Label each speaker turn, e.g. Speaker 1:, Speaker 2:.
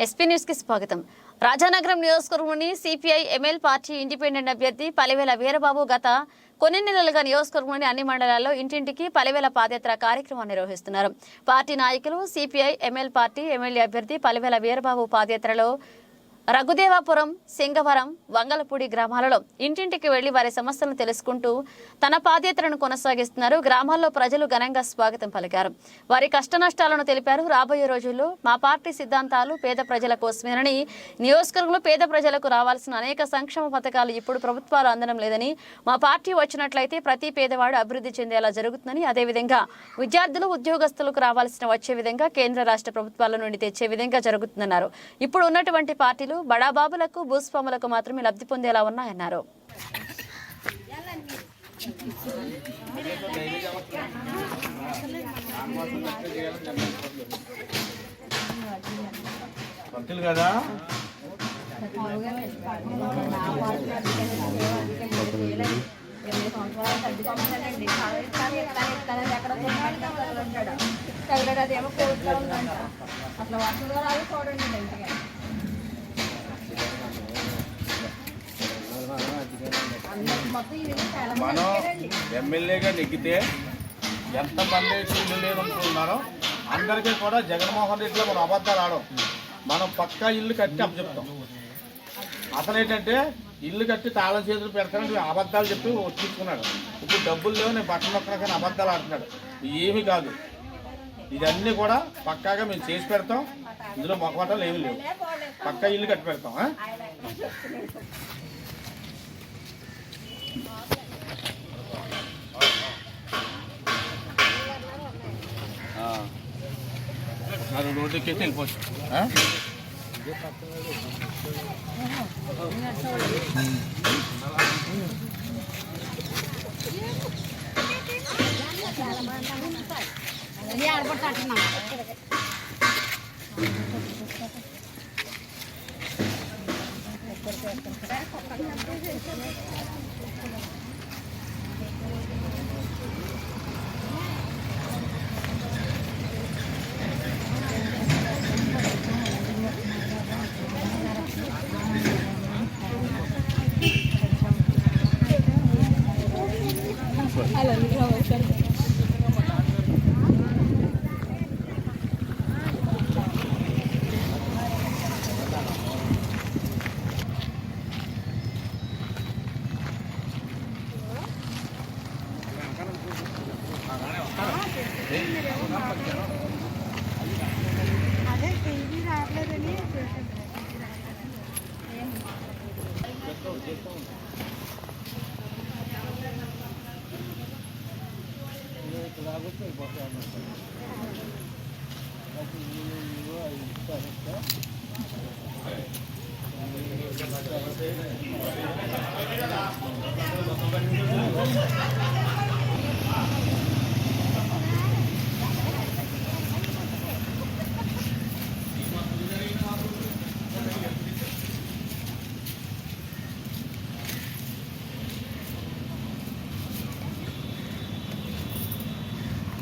Speaker 1: SP news కి స్వాగతం. రాజానగరం నియోజకవర్గంలోని సిపిఐ ఎంఎల్ పార్టీ ఇండిపెండెంట్ అభ్యర్థి పలివేల వీరబాబు గత కొన్ని నెలలుగా నియోజకవర్గంలోని అన్ని మండలాల్లో ఇంటింటికి పలివేల పాదయాత్ర కార్యక్రమాన్ని నిర్వహిస్తున్నారు. పార్టీ నాయకులు సిపిఐ ఎంఎల్ పార్టీ ఎమ్మెల్యే అభ్యర్థి పలివేల వీరబాబు పాదయాత్రలో రఘుదేవాపురం, సింగవరం, వంగలపూడి గ్రామాలలో ఇంటింటికి వెళ్లి వారి సమస్యలను తెలుసుకుంటూ తన పాదయాత్రను కొనసాగిస్తున్నారు. గ్రామాల్లో ప్రజలు ఘనంగా స్వాగతం పలికారు. వారి కష్టనష్టాలను తెలిపారు. రాబోయే రోజుల్లో మా పార్టీ సిద్ధాంతాలు పేద ప్రజల కోసమేనని, నియోజకవర్గంలో పేద ప్రజలకు రావాల్సిన అనేక సంక్షేమ పథకాలు ఇప్పుడు ప్రభుత్వాలు అందడం లేదని, మా పార్టీ వచ్చినట్లయితే ప్రతి పేదవాడు అభివృద్ధి చెందేలా జరుగుతుందని, అదేవిధంగా విద్యార్థులు, ఉద్యోగస్తులకు రావాల్సిన వచ్చే విధంగా కేంద్ర రాష్ట్ర ప్రభుత్వాల నుండి తెచ్చే విధంగా జరుగుతుందన్నారు. ఇప్పుడు ఉన్నటువంటి పార్టీలు బడాబాబులకు, భూస్వాములకు మాత్రమే లబ్ధి పొందేలా ఉన్నాయన్నారు.
Speaker 2: మనం ఎమ్మెల్యేగా నెగ్గితే ఎంతమంది ఇల్లు లేదనుకుంటున్నారో అందరికీ కూడా జగన్మోహన్ రెడ్డిలో మనం అబద్ధాలు ఆడం. మనం పక్కా ఇల్లు కట్టి అప్పచెప్తాం. అసలు ఏంటంటే ఇల్లు కట్టి తాళం చేతులు పెడతానని అబద్ధాలు చెప్పి తీసుకున్నాడు. ఇప్పుడు డబ్బులు లేవు, నేను బట్టలు నొక్కన కానీ అబద్ధాలు ఆడుతున్నాడు. ఏమీ కాదు, ఇదన్నీ కూడా పక్కాగా మేము చేసి పెడతాం. ఇందులో మొక్కటాలు ఏమీ లేవు. పక్కా ఇల్లు కట్టి పెడతాం. అది రోడ్డుకి వెళ్ళిపోవచ్చు.
Speaker 3: అదే టీవీ రావట్లేదని